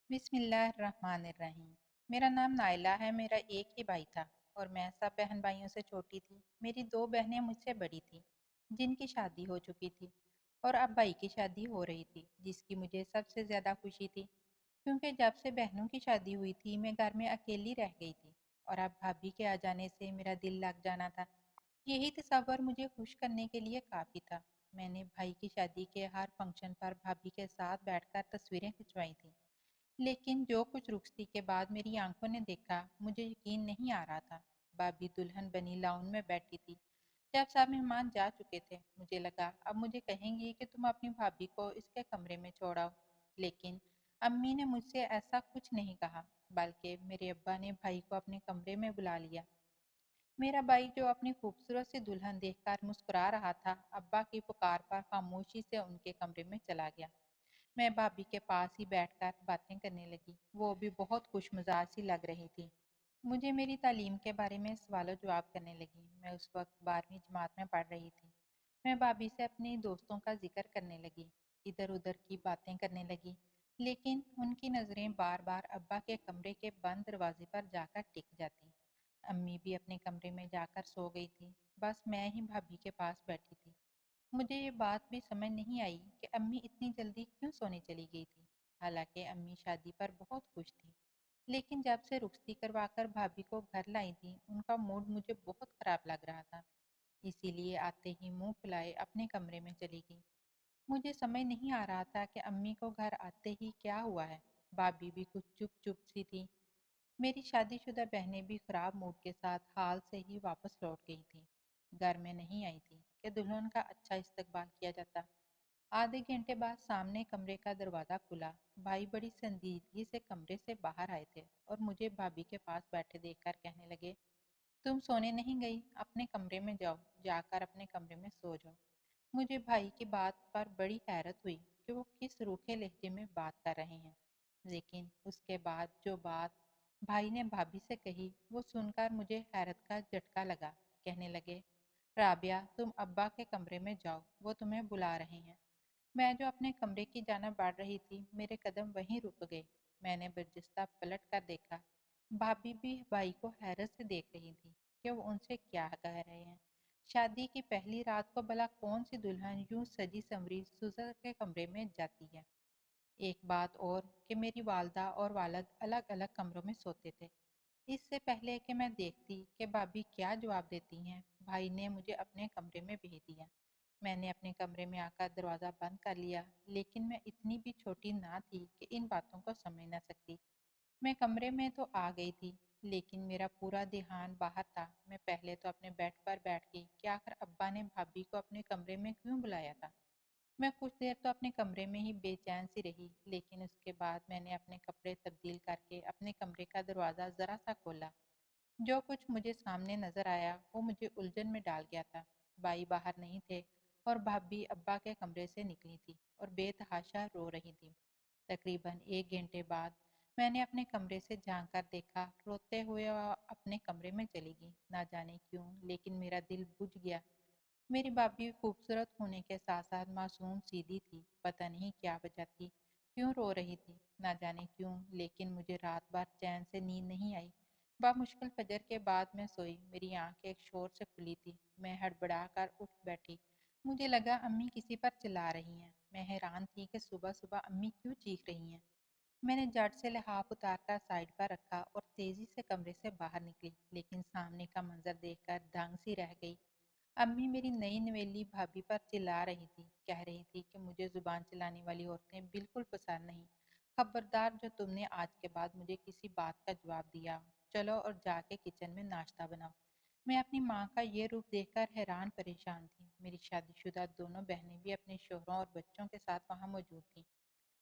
बिस्मिल्लाहिर्रहमानिर्रहीम। मेरा नाम नाइला है। मेरा एक ही भाई था और मैं सब बहन भाइयों से छोटी थी। मेरी दो बहनें मुझसे बड़ी थी जिनकी शादी हो चुकी थी और अब भाई की शादी हो रही थी जिसकी मुझे सबसे ज़्यादा खुशी थी, क्योंकि जब से बहनों की शादी हुई थी मैं घर में अकेली रह गई थी और अब भाभी के आ जाने से मेरा दिल लग जाना था। यही तस्वर मुझे खुश करने के लिए काफ़ी था। मैंने भाई की शादी के हर फंक्शन पर भाभी के साथ बैठकर तस्वीरें खिंचवाई थी, लेकिन जो कुछ रुखसती के बाद मेरी आंखों ने देखा मुझे यकीन नहीं आ रहा था। भाभी दुल्हन बनी लाउन में बैठी थी। जब सब मेहमान जा चुके थे मुझे लगा अब मुझे कहेंगी कि तुम अपनी भाभी को इसके कमरे में छोड़ाओ, लेकिन अम्मी ने मुझसे ऐसा कुछ नहीं कहा, बल्कि मेरे अब्बा ने भाई को अपने कमरे में बुला लिया। मेरा भाई जो अपनी खूबसूरत सी दुल्हन देखकर मुस्कुरा रहा था, अब्बा की पुकार पर खामोशी से उनके कमरे में चला गया। मैं भाभी के पास ही बैठकर बातें करने लगी। वो भी बहुत खुशमिजाज सी लग रही थी। मुझे मेरी तालीम के बारे में सवाल जवाब करने लगी। मैं उस वक्त 12वीं जमात में पढ़ रही थी। मैं भाभी से अपने दोस्तों का जिक्र करने लगी, इधर उधर की बातें करने लगी, लेकिन उनकी नज़रें बार बार अब्बा के कमरे के बंद दरवाजे पर जाकर टिक जाती। अम्मी भी अपने कमरे में जाकर सो गई थी। बस मैं ही भाभी के पास बैठी थी। मुझे ये बात भी समझ नहीं आई कि अम्मी इतनी जल्दी क्यों सोने चली गई थी। हालांकि अम्मी शादी पर बहुत खुश थी, लेकिन जब से रुखसती करवाकर भाभी को घर लाई थी उनका मूड मुझे बहुत खराब लग रहा था। इसीलिए आते ही मुंह फुलाए अपने कमरे में चली गई। मुझे समझ नहीं आ रहा था कि अम्मी को घर आते ही क्या हुआ है। भाभी भी कुछ चुप चुप सी थी। मेरी शादीशुदा बहनें भी खराब मूड के साथ हाल से ही वापस लौट गई थी। घर में नहीं आई थी कि दुल्हन का अच्छा इस्तकबाल किया जाता। आधे घंटे बाद सामने कमरे का दरवाज़ा खुला। भाई बड़ी संजीदगी से कमरे से बाहर आए थे और मुझे भाभी के पास बैठे देखकर कहने लगे, तुम सोने नहीं गई? अपने कमरे में जाओ, जाकर अपने कमरे में सो जाओ। मुझे भाई की बात पर बड़ी हैरत हुई कि वो किस रूखे लहजे में बात कर रहे हैं, लेकिन उसके बाद जो बात भाई ने भाभी से कही वो सुनकर मुझे हैरत का झटका लगा। कहने लगे, राबिया तुम अब्बा के कमरे में जाओ, वो तुम्हें बुला रहे हैं। मैं जो अपने कमरे की जानिब बढ़ रही थी मेरे कदम वहीं रुक गए। मैंने बर्जिस्ता पलट कर देखा। भाभी भी भाई को हैरत से देख रही थी कि वो उनसे क्या कह रहे हैं। शादी की पहली रात को भला कौन सी दुल्हन यूं सजी संवरी सुजा के कमरे में जाती है। एक बात और कि मेरी वालदा और वालद अलग अलग कमरों में सोते थे। इससे पहले कि मैं देखती कि भाभी क्या जवाब देती हैं, भाई ने मुझे अपने कमरे में भेज दिया। मैंने अपने कमरे में आकर दरवाज़ा बंद कर लिया, लेकिन मैं इतनी भी छोटी ना थी कि इन बातों को समझ ना सकती। मैं कमरे में तो आ गई थी, लेकिन मेरा पूरा ध्यान बाहर था। मैं पहले तो अपने बेड पर बैठ गई कि आखिर अब्बा ने भाभी को अपने कमरे में क्यों बुलाया था। मैं कुछ देर तो अपने कमरे में ही बेचैन सी रही, लेकिन उसके बाद मैंने अपने कपड़े तब्दील करके अपने कमरे का दरवाज़ा ज़रा सा खोला। जो कुछ मुझे सामने नजर आया वो मुझे उलझन में डाल गया था। भाई बाहर नहीं थे और भाभी अब्बा के कमरे से निकली थी और बेतहाशा रो रही थी। तकरीबन एक घंटे बाद मैंने अपने कमरे से झांक कर देखा। रोते हुए वह अपने कमरे में चली गई। ना जाने क्यों, लेकिन मेरा दिल बुझ गया। मेरी भाभी खूबसूरत होने के साथ साथ मासूम सीधी थी। पता नहीं क्या वजह थी, क्यों रो रही थी, ना जाने क्यों, लेकिन मुझे रात भर चैन से नींद नहीं आई। मुश्किल फजर के बाद मैं सोई। मेरी आंखें एक शोर से खुली थी। मैं हड़बड़ा कर उठ बैठी। मुझे लगा अम्मी किसी पर चिल्ला रही हैं। मैं हैरान थी कि सुबह सुबह अम्मी क्यों चीख रही हैं। मैंने झट से लिहाफ उतारकर साइड पर रखा और तेजी से कमरे से बाहर निकली, लेकिन सामने का मंजर देखकर दंग सी रह गई। अम्मी मेरी नई नवेली भाभी पर चिल्ला रही थी। कह रही थी कि मुझे जुबान चलाने वाली औरतें बिल्कुल पसंद नहीं। खबरदार जो तुमने आज के बाद मुझे किसी बात का जवाब दिया, चलो और जाके किचन में नाश्ता बनाओ। मैं अपनी माँ का ये रूप देखकर हैरान परेशान थी। मेरी शादीशुदा दोनों बहनें भी अपने शोहरों और बच्चों के साथ वहाँ मौजूद थीं।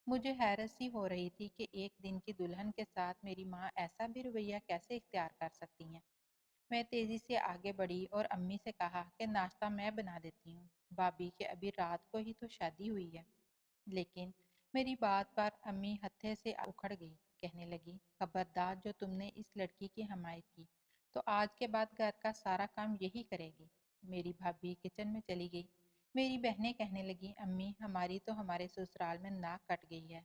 मुझे हैरत सी हो रही थी कि एक दिन की दुल्हन के साथ मेरी माँ ऐसा भी रवैया कैसे इख्तियार कर सकती हैं। मैं तेज़ी से आगे बढ़ी और अम्मी से कहा कि नाश्ता मैं बना देती हूँ। भाभी कि अभी रात को ही तो शादी हुई है। लेकिन मेरी बात पर अम्मी हत्थे से उखड़ गई। कहने लगी, खबरदार जो तुमने इस लड़की की हमायत की तो आज के बाद घर का सारा काम यही करेगी। मेरी भाभी किचन में चली गई। मेरी बहनें कहने लगी, अम्मी हमारी तो हमारे ससुराल में नाक कट गई है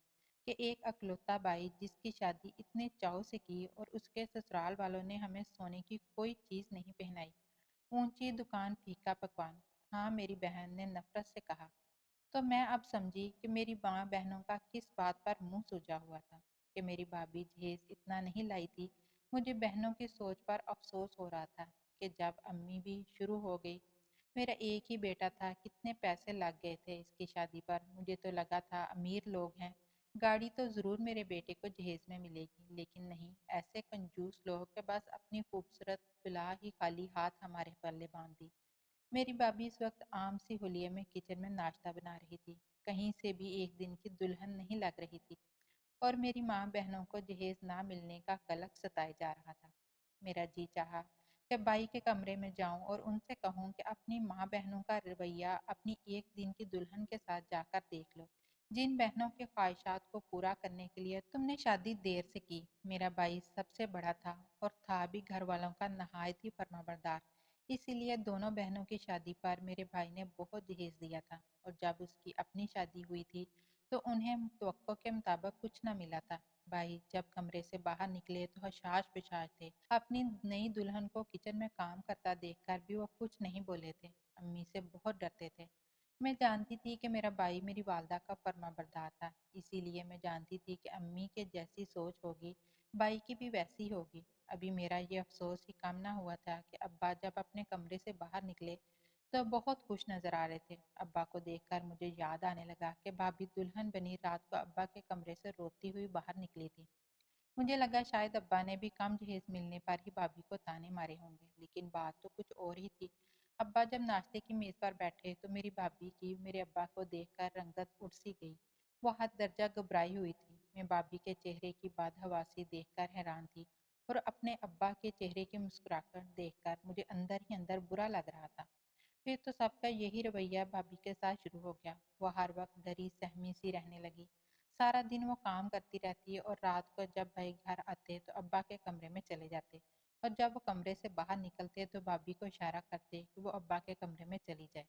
کہ ایک اکلوتا بھائی جس کی شادی اتنے چاؤ سے کی اور اس کے سسرال والوں نے ہمیں سونے کی کوئی چیز نہیں پہنائی، اونچی دکان پھیکا پکوان۔ ہاں، میری بہن نے نفرت سے کہا۔ تو میں اب سمجھی کہ میری ماں بہنوں کا کس بات پر منہ سوجا ہوا تھا، کہ میری بھابھی جہیز اتنا نہیں لائی تھی۔ مجھے بہنوں کی سوچ پر افسوس ہو رہا تھا کہ جب امی بھی شروع ہو گئی۔ میرا ایک ہی بیٹا تھا، کتنے پیسے لگ گئے تھے اس کی شادی پر۔ مجھے تو لگا تھا امیر لوگ ہیں، گاڑی تو ضرور میرے بیٹے کو جہیز میں ملے گی، لیکن نہیں، ایسے کنجوس لوگ کہ بس اپنی خوبصورت بلا ہی خالی ہاتھ ہمارے پلے باندھ دی۔ میری بھابھی اس وقت عام سی حلیے میں کچن میں ناشتہ بنا رہی تھی، کہیں سے بھی ایک دن کی دلہن نہیں لگ رہی تھی، اور میری ماں بہنوں کو جہیز نہ ملنے کا قلق ستائے جا رہا تھا۔ میرا جی چاہا کہ بائی کے کمرے میں جاؤں اور ان سے کہوں کہ اپنی ماں بہنوں کا رویہ اپنی ایک دن کی دلہن کے ساتھ جا کر دیکھ لو، جن بہنوں کے خواہشات کو پورا کرنے کے لیے تم نے شادی دیر سے کی۔ میرا بھائی سب سے بڑا تھا اور تھا بھی گھر والوں کا نہایت ہی فرمانبردار، اسی لیے دونوں بہنوں کی شادی پر میرے بھائی نے بہت جہیز دیا تھا، اور جب اس کی اپنی شادی ہوئی تھی تو انہیں توقع کے مطابق کچھ نہ ملا تھا۔ بھائی جب کمرے سے باہر نکلے تو حشاش پشاش تھے، اپنی نئی دلہن کو کچن میں کام کرتا دیکھ کر بھی وہ کچھ نہیں بولے تھے، امی سے بہت ڈرتے تھے۔ میں جانتی تھی کہ میرا بھائی میری والدہ کا فرما بردار تھا، اسی لیے میں جانتی تھی کہ امی کے جیسی سوچ ہوگی بھائی کی بھی ویسی ہوگی۔ ابھی میرا یہ افسوس ہی کم نہ ہوا تھا کہ ابا جب اپنے کمرے سے باہر نکلے تو بہت خوش نظر آ رہے تھے۔ ابا کو دیکھ کر مجھے یاد آنے لگا کہ بھابھی دلہن بنی رات کو ابا کے کمرے سے روتی ہوئی باہر نکلی تھی۔ مجھے لگا شاید ابا نے بھی کم جہیز ملنے پر ہی بھابھی کو تانے مارے ہوں گے، لیکن بات تو کچھ اور ہی تھی۔ ابا جب ناشتے کی میز پر بیٹھے تو میری بھابھی کی میرے ابا کو دیکھ کر رنگت اڑ سی گئی۔ وہ حد درجہ گھبرائی ہوئی تھی۔ میں بھابھی کے چہرے کی بدحواسی دیکھ کر حیران تھی، اور اپنے ابا کے چہرے کی مسکراہٹ دیکھ کر مجھے اندر ہی اندر برا لگ رہا تھا۔ پھر تو سب کا یہی رویہ بھابھی کے ساتھ شروع ہو گیا۔ وہ ہر وقت ڈری سہمی سی رہنے لگی۔ سارا دن وہ کام کرتی رہتی ہے اور رات کو جب بھائی گھر آتے تو ابا کے کمرے میں چلے جاتے، اور جب وہ کمرے سے باہر نکلتے تو بھابھی کو اشارہ کرتے کہ وہ ابا کے کمرے میں چلی جائے۔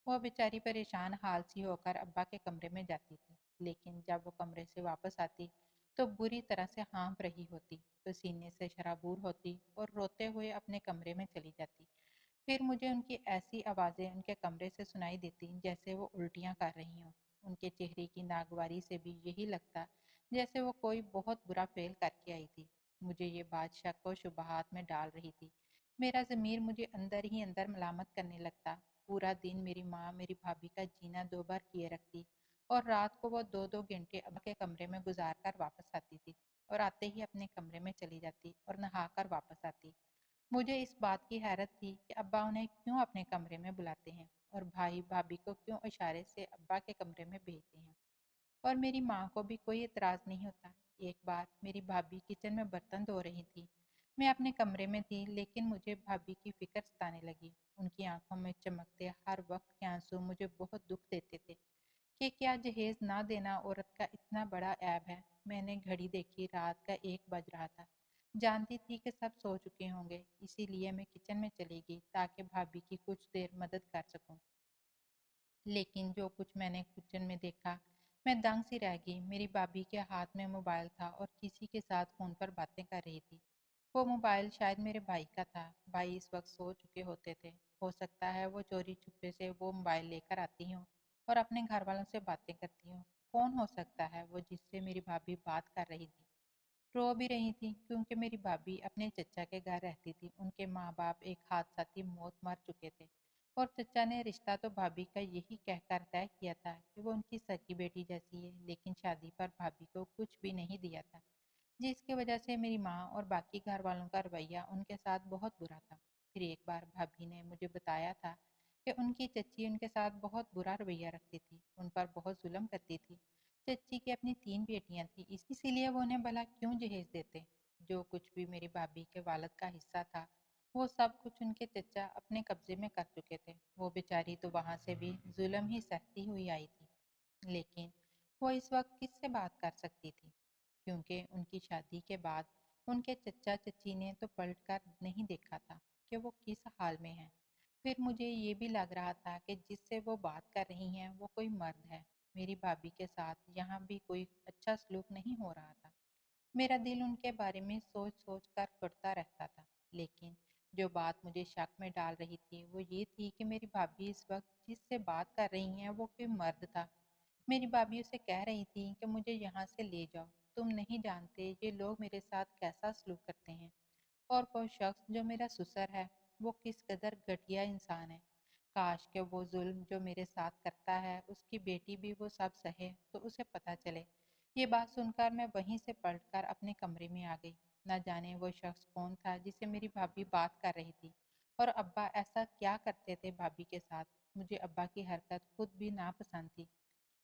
وہ بیچاری پریشان حال سی ہو کر ابا کے کمرے میں جاتی تھی، لیکن جب وہ کمرے سے واپس آتی تو بری طرح سے ہانپ رہی ہوتی، پسینے سے شرابور ہوتی اور روتے ہوئے اپنے کمرے میں چلی جاتی۔ پھر مجھے ان کی ایسی آوازیں ان کے کمرے سے سنائی دیتی جیسے وہ الٹیاں کر رہی ہوں۔ ان کے چہرے کی ناگواری سے بھی یہی لگتا جیسے وہ کوئی بہت برا فعل کر کے آئی تھی۔ مجھے یہ بات شک و شبہات میں ڈال رہی تھی۔ میرا ضمیر مجھے اندر ہی اندر ملامت کرنے لگتا۔ پورا دن میری ماں میری بھابھی کا جینا دو بار کیے رکھتی، اور رات کو وہ دو دو گھنٹے ابا کے کمرے میں گزار کر واپس آتی تھی، اور آتے ہی اپنے کمرے میں چلی جاتی اور نہا کر واپس آتی۔ مجھے اس بات کی حیرت تھی کہ ابا انہیں کیوں اپنے کمرے میں بلاتے ہیں، اور بھائی بھابھی کو کیوں اشارے سے ابا کے کمرے میں بھیجتے ہیں، اور میری ماں کو بھی کوئی اعتراض نہیں ہوتا۔ ایک بار میری بھابھی کچن میں برتن دھو رہی تھی، میں اپنے کمرے میں تھی، لیکن مجھے بھابھی کی فکر ستانے لگی۔ ان کی آنکھوں میں چمکتے ہر وقت کے آنسو مجھے بہت دکھ دیتے تھے کہ کیا جہیز نہ دینا عورت کا اتنا بڑا عیب ہے۔ میں نے گھڑی دیکھی، رات کا 1 بج رہا تھا۔ جانتی تھی کہ سب سو چکے ہوں گے، اسی لیے میں کچن میں چلی گئی تاکہ بھابھی کی کچھ دیر مدد کر سکوں۔ لیکن جو کچھ میں نے کچن میں دیکھا، میں دنگ سی رہ گئی۔ میری بھابھی کے ہاتھ میں موبائل تھا اور کسی کے ساتھ فون پر باتیں کر رہی تھی۔ وہ موبائل شاید میرے بھائی کا تھا۔ بھائی اس وقت سو چکے ہوتے تھے، ہو سکتا ہے وہ چوری چھپے سے وہ موبائل لے کر آتی ہوں اور اپنے گھر والوں سے باتیں کرتی ہوں۔ کون ہو سکتا ہے وہ جس سے میری بھابھی بات کر رہی تھی؟ رو بھی رہی تھی کیونکہ میری بھابھی اپنے چچا کے گھر رہتی تھی۔ ان کے ماں باپ ایک حادثاتی موت مر چکے تھے، اور چچا نے رشتہ تو بھابھی کا یہی کہہ کر طے کیا تھا کہ وہ ان کی سکی بیٹی جیسی ہے، لیکن شادی پر بھابھی کو کچھ بھی نہیں دیا تھا، جس کی وجہ سے میری ماں اور باقی گھر والوں کا رویہ ان کے ساتھ بہت برا تھا۔ پھر ایک بار بھابھی نے مجھے بتایا تھا کہ ان کی چچی ان کے ساتھ بہت برا رویہ رکھتی تھی، ان پر بہت ظلم کرتی تھی۔ چچی کی اپنی 3 بیٹیاں تھیں، اسی لیے وہ انہیں بھلا کیوں جہیز دیتے؟ جو کچھ بھی میری بھابھی کے والد کا حصہ تھا وہ سب کچھ ان کے چچا اپنے قبضے میں کر چکے تھے۔ وہ بیچاری تو وہاں سے بھی ظلم ہی سہتی ہوئی آئی تھی، لیکن وہ اس وقت کس سے بات کر سکتی تھی، کیونکہ ان کی شادی کے بعد ان کے چچا چچی نے تو پلٹ کر نہیں دیکھا تھا کہ وہ کس حال میں ہیں۔ پھر مجھے یہ بھی لگ رہا تھا کہ جس سے وہ بات کر رہی ہیں وہ کوئی مرد ہے، मेरी भाभी के साथ यहाँ भी कोई अच्छा सलूक नहीं हो रहा था। मेरा दिल उनके बारे में सोच सोच कर कुढ़ता रहता था। लेकिन जो बात मुझे शक में डाल रही थी वो ये थी कि मेरी भाभी इस वक्त जिससे बात कर रही हैं वो कोई मर्द था। मेरी भाभी उसे कह रही थी कि मुझे यहाँ से ले जाओ, तुम नहीं जानते ये लोग मेरे साथ कैसा सलूक करते हैं। और वो शख्स जो मेरा ससुर है वो किस कदर घटिया इंसान है। काश के वो जुल्म जो मेरे साथ करता है उसकी बेटी भी वो सब सहे तो उसे पता चले। ये बात सुनकर मैं वहीं से पलटकर अपने कमरे में आ गई। न जाने वो शख्स कौन था जिसे मेरी भाभी बात कर रही थी, और अब्बा ऐसा क्या करते थे भाभी के साथ। मुझे अब्बा की हरकत खुद भी नापसंद थी,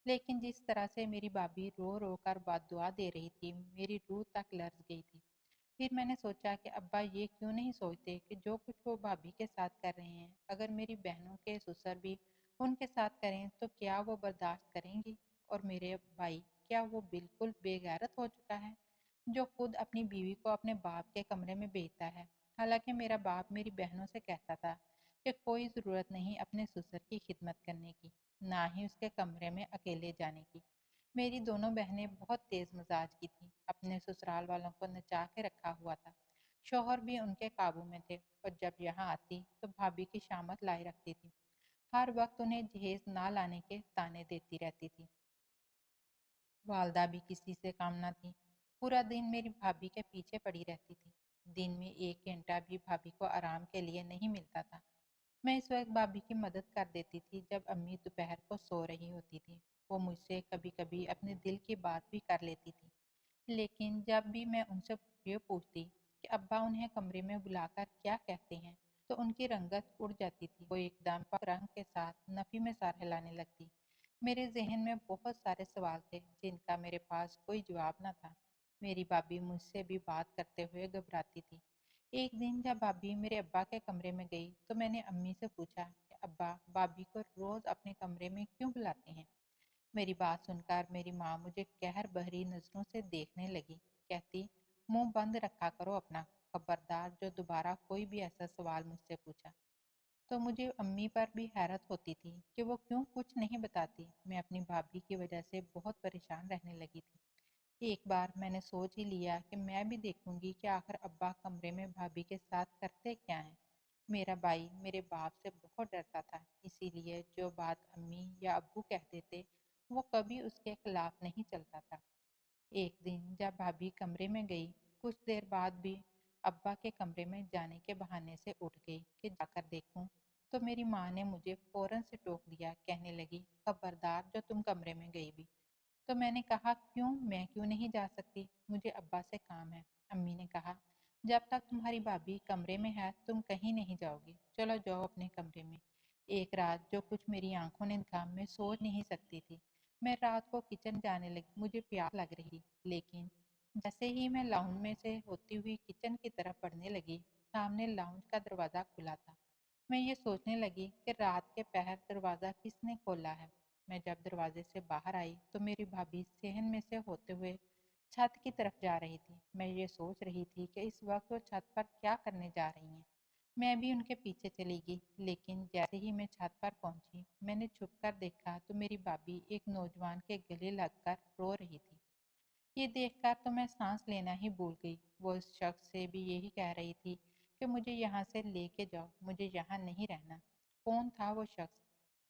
लेकिन जिस तरह से मेरी भाभी रो रो कर बददुआ दे रही थी मेरी रूह तक लर्ज गई थी। फिर मैंने सोचा कि अब्बा ये क्यों नहीं सोचते कि जो कुछ वो भाभी के साथ कर रहे हैं अगर मेरी बहनों के ससुर भी उनके साथ करें तो क्या वो बर्दाश्त करेंगी। और मेरे भाई, क्या वो बिल्कुल बेगैरत हो चुका है जो खुद अपनी बीवी को अपने बाप के कमरे में भेजता है। हालांकि मेरा बाप मेरी बहनों से कहता था कि कोई ज़रूरत नहीं अपने ससुर की खिदमत करने की, ना ही उसके कमरे में अकेले जाने की। मेरी दोनों बहनें बहुत तेज मिजाज की थीं, अपने ससुराल वालों को नचा के रखा हुआ था। शौहर भी उनके काबू में थे, और जब यहाँ आती तो भाभी की शामत लाई रखती थी। हर वक्त उन्हें जहेज ना लाने के ताने देती रहती थी। वालदा भी किसी से काम न थी। पूरा दिन मेरी भाभी के पीछे पड़ी रहती थी। दिन में 1 घंटा भी भाभी को आराम के लिए नहीं मिलता था। मैं इस वक्त भाभी की मदद कर देती थी जब अम्मी दोपहर को सो रही होती थी। वो मुझसे कभी कभी अपने दिल की बात भी कर लेती थी। लेकिन जब भी मैं उनसे ये पूछती कि अब्बा उन्हें कमरे में बुलाकर क्या कहते हैं, तो उनकी रंगत उड़ जाती थी। वो एकदम पक रंग के साथ नफी में सर हिलाने लगती। मेरे जहन में बहुत सारे सवाल थे जिनका मेरे पास कोई जवाब न था। मेरी भाभी मुझसे भी बात करते हुए घबराती थी। एक दिन जब भाभी मेरे अब्बा के कमरे में गई तो मैंने अम्मी से पूछा कि अब्बा भाभी को रोज अपने कमरे में क्यों बुलाते हैं। मेरी बात सुनकर मेरी माँ मुझे कहर बहरी नजरों से देखने लगी। कहती, मुंह बंद रखा करो अपना, खबरदार जो दोबारा कोई भी ऐसा सवाल मुझसे पूछा। तो मुझे अम्मी पर भी हैरत होती थी कि वो क्यों कुछ नहीं बताती। मैं अपनी भाभी की वजह से बहुत परेशान रहने लगी थी। एक बार मैंने सोच ही लिया कि मैं भी देखूंगी कि आखिर अब्बा कमरे में भाभी के साथ करते क्या हैं। मेरा भाई मेरे बाप से बहुत डरता था, इसीलिए जो बात अम्मी या अब्बू कहते थे वो कभी उसके खिलाफ नहीं चलता था। एक दिन जब भाभी कमरे में गई, कुछ देर बाद भी अब्बा के कमरे में जाने के बहाने से उठ गई कि जाकर देखूं, तो मेरी माँ ने मुझे फौरन से टोक दिया। कहने लगी, खबरदार जो तुम कमरे में गई भी। तो मैंने कहा, क्यों, मैं क्यों नहीं जा सकती, मुझे अब्बा से काम है। अम्मी ने कहा, जब तक तुम्हारी भाभी कमरे में है तुम कहीं नहीं जाओगी, चलो जाओ अपने कमरे में। एक रात जो कुछ मेरी आंखों ने देखा मैं सोच नहीं सकती थी। मैं रात को किचन जाने लगी, मुझे प्यास लग रही, लेकिन जैसे ही मैं लाउंज में से होती हुई किचन की तरफ बढ़ने लगी, सामने लाउंज का दरवाज़ा खुला था। मैं ये सोचने लगी कि रात के पहर दरवाज़ा किसने खोला है। मैं जब दरवाजे से बाहर आई तो मेरी भाभी सहन में से होते हुए छत की तरफ जा रही थी। मैं ये सोच रही थी कि इस वक्त वो छत पर क्या करने जा रही हैं। मैं भी उनके पीछे चली गई, लेकिन जैसे ही मैं छत पर पहुंची मैंने छुप कर देखा तो मेरी भाभी एक नौजवान के गले लगकर रो रही थी। ये देखकर तो मैं सांस लेना ही भूल गई। वो उस शख्स से भी यही कह रही थी कि मुझे यहाँ से लेके जाओ, मुझे यहाँ नहीं रहना। कौन था वो शख्स?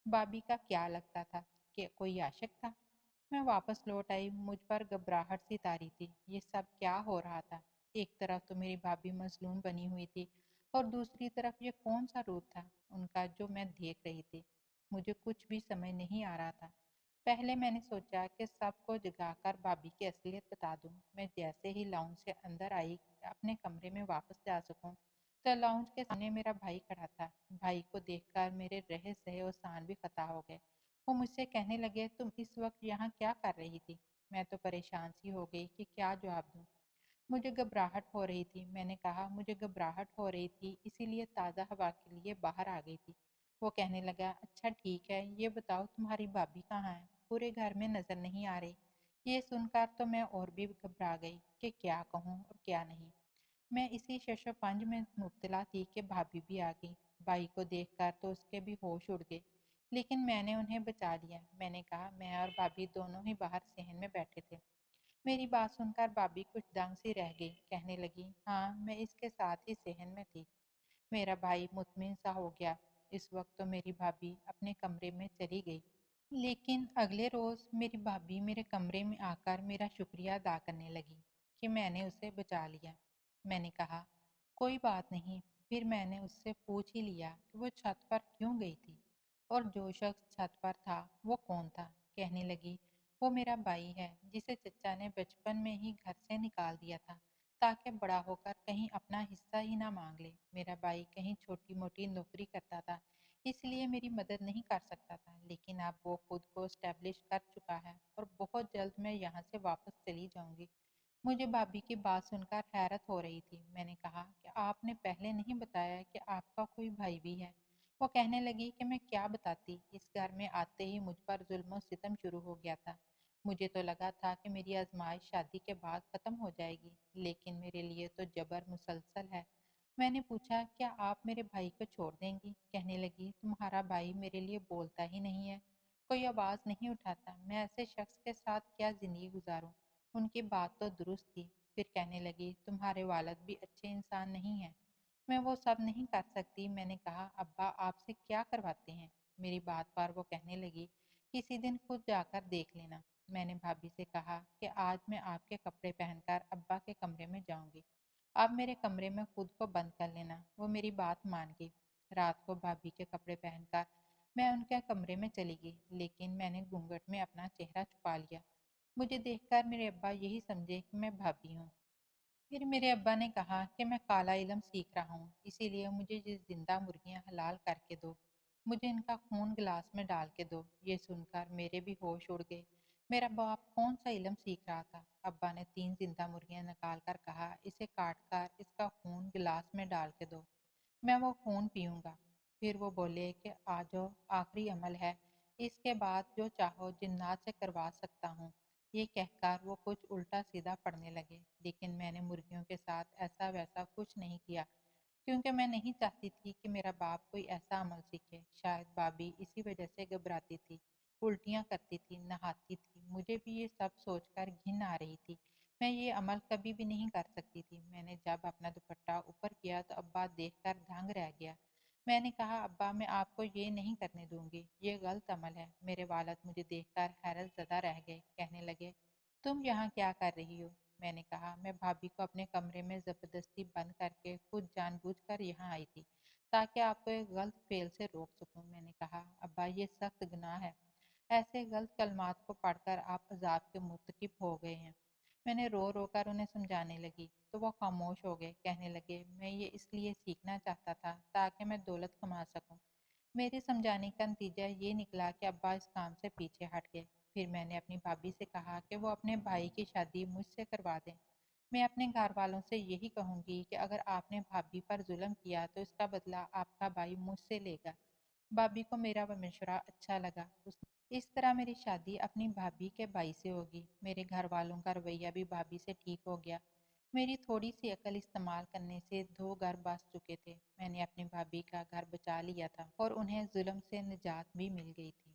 भाभी का क्या लगता था कि कोई आशिक था? मैं वापस लौट आई, मुझ पर घबराहट सी तारी थी। ये सब क्या हो रहा था? एक तरफ तो मेरी भाभी मजलूम बनी हुई थी, और दूसरी तरफ ये कौन सा रूप था उनका जो मैं देख रही थी। मुझे कुछ भी समझ नहीं आ रहा था। पहले मैंने सोचा कि सबको जगाकर भाभी की असलियत बता दूं। मैं जैसे ही लाउंज से अंदर आई अपने कमरे में वापस जा सकूं, तो लाउंज के सामने मेरा भाई खड़ा था। भाई को देखकर मेरे रहे सहे और सांस भी खता हो गए। वो मुझसे कहने लगे, तुम इस वक्त यहाँ क्या कर रही थी? मैं तो परेशान सी हो गई कि क्या जवाब दूं। मुझे घबराहट हो रही थी। मैंने कहा, मुझे घबराहट हो रही थी इसीलिए ताज़ा हवा के लिए बाहर आ गई थी। वो कहने लगा, अच्छा ठीक है, ये बताओ तुम्हारी भाभी कहाँ है? पूरे घर में नज़र नहीं आ रही। ये सुनकर तो मैं और भी घबरा गई कि क्या कहूँ और क्या नहीं। मैं इसी शशोपंज में मुब्तला थी कि भाभी भी आ गई। भाई को देखकर तो उसके भी होश उड़ गए। لیکن میں نے انہیں بچا لیا۔ میں نے کہا میں اور بھابھی دونوں ہی باہر صحن میں بیٹھے تھے۔ میری بات سن کر بھابھی کچھ دنگ سی رہ گئی، کہنے لگی ہاں میں اس کے ساتھ ہی صحن میں تھی۔ میرا بھائی مطمئن سا ہو گیا۔ اس وقت تو میری بھابھی اپنے کمرے میں چلی گئی، لیکن اگلے روز میری بھابھی میرے کمرے میں آ کر میرا شکریہ ادا کرنے لگی کہ میں نے اسے بچا لیا۔ میں نے کہا کوئی بات نہیں۔ پھر میں نے اس سے پوچھ ہی لیا کہ وہ چھت پر کیوں گئی تھی اور جو شخص چھت پر تھا وہ کون تھا۔ کہنے لگی وہ میرا بھائی ہے جسے چچا نے بچپن میں ہی گھر سے نکال دیا تھا تاکہ بڑا ہو کر کہیں اپنا حصہ ہی نہ مانگ لے۔ میرا بھائی کہیں چھوٹی موٹی نوکری کرتا تھا، اس لیے میری مدد نہیں کر سکتا تھا، لیکن اب وہ خود کو اسٹیبلش کر چکا ہے اور بہت جلد میں یہاں سے واپس چلی جاؤں گی۔ مجھے بھابھی کی بات سن کر حیرت ہو رہی تھی۔ میں نے کہا کہ آپ نے پہلے نہیں بتایا کہ آپ کا کوئی بھائی بھی ہے۔ وہ کہنے لگی کہ میں کیا بتاتی، اس گھر میں آتے ہی مجھ پر ظلم و ستم شروع ہو گیا تھا۔ مجھے تو لگا تھا کہ میری آزمائش شادی کے بعد ختم ہو جائے گی، لیکن میرے لیے تو جبر مسلسل ہے۔ میں نے پوچھا کیا آپ میرے بھائی کو چھوڑ دیں گی؟ کہنے لگی تمہارا بھائی میرے لیے بولتا ہی نہیں ہے، کوئی آواز نہیں اٹھاتا، میں ایسے شخص کے ساتھ کیا زندگی گزاروں؟ ان کی بات تو درست تھی۔ پھر کہنے لگی تمہارے والد بھی اچھے انسان نہیں ہیں، میں وہ سب نہیں کر سکتی۔ میں نے کہا ابا آپ سے کیا کرواتے ہیں؟ میری بات پر وہ کہنے لگی کسی دن خود جا کر دیکھ لینا۔ میں نے بھابھی سے کہا کہ آج میں آپ کے کپڑے پہن کر ابا کے کمرے میں جاؤں گی، آپ میرے کمرے میں خود کو بند کر لینا۔ وہ میری بات مان گئی۔ رات کو بھابھی کے کپڑے پہن کر میں ان کے کمرے میں چلی گئی، لیکن میں نے گھونگھٹ میں اپنا چہرہ چھپا لیا۔ مجھے دیکھ کر میرے ابا یہی سمجھے کہ میں بھابھی ہوں۔ پھر میرے ابا نے کہا کہ میں کالا علم سیکھ رہا ہوں، اسی لیے مجھے یہ زندہ مرغیاں حلال کر کے دو، مجھے ان کا خون گلاس میں ڈال کے دو۔ یہ سن کر میرے بھی ہوش اڑ گئے۔ میرا باپ کون سا علم سیکھ رہا تھا؟ ابا نے 3 زندہ مرغیاں نکال کر کہا اسے کاٹ کر اس کا خون گلاس میں ڈال کے دو، میں وہ خون پیوں گا۔ پھر وہ بولے کہ آجو آخری عمل ہے، اس کے بعد جو چاہو جنات سے کروا سکتا ہوں۔ یہ کہہ کر وہ کچھ الٹا سیدھا پڑھنے لگے، لیکن میں نے مرغیوں کے ساتھ ایسا ویسا کچھ نہیں کیا، کیونکہ میں نہیں چاہتی تھی کہ میرا باپ کوئی ایسا عمل سیکھے۔ شاید بھابھی اسی وجہ سے گھبراتی تھی، الٹیاں کرتی تھی، نہاتی تھی۔ مجھے بھی یہ سب سوچ کر گھن آ رہی تھی، میں یہ عمل کبھی بھی نہیں کر سکتی تھی۔ میں نے جب اپنا دوپٹہ اوپر کیا تو ابا دیکھ کر دھنگ رہ گیا۔ میں نے کہا ابا میں آپ کو یہ نہیں کرنے دوں گی، یہ غلط عمل ہے۔ میرے والد مجھے دیکھ کر حیرت زدہ رہ گئے، کہنے لگے تم یہاں کیا کر رہی ہو؟ میں نے کہا میں بھابھی کو اپنے کمرے میں زبردستی بند کر کے خود جان بوجھ کر یہاں آئی تھی تاکہ آپ کو ایک غلط فعل سے روک سکوں۔ میں نے کہا ابا یہ سخت گناہ ہے، ایسے غلط کلمات کو پڑھ کر آپ عذاب کے مرتکب ہو گئے ہیں۔ میں نے رو رو کر انہیں سمجھانے لگی تو وہ خاموش ہو گئے، کہنے لگے میں یہ اس لیے سیکھنا چاہتا تھا تاکہ میں دولت کما سکوں۔ میرے سمجھانے کا نتیجہ یہ نکلا کہ ابا اس کام سے پیچھے ہٹ گئے۔ پھر میں نے اپنی بھابھی سے کہا کہ وہ اپنے بھائی کی شادی مجھ سے کروا دیں۔ میں اپنے گھر والوں سے یہی کہوں گی کہ اگر آپ نے بھابھی پر ظلم کیا تو اس کا بدلہ آپ کا بھائی مجھ سے لے گا۔ بھابھی کو میرا وہ مشورہ اچھا لگا۔ اس طرح میری شادی اپنی بھابھی کے بھائی سے ہوگی۔ میرے گھر والوں کا رویہ بھی بھابھی سے ٹھیک ہو گیا۔ میری تھوڑی سی عقل استعمال کرنے سے 2 گھر بس چکے تھے۔ میں نے اپنی بھابھی کا گھر بچا لیا تھا اور انہیں ظلم سے نجات بھی مل گئی تھی۔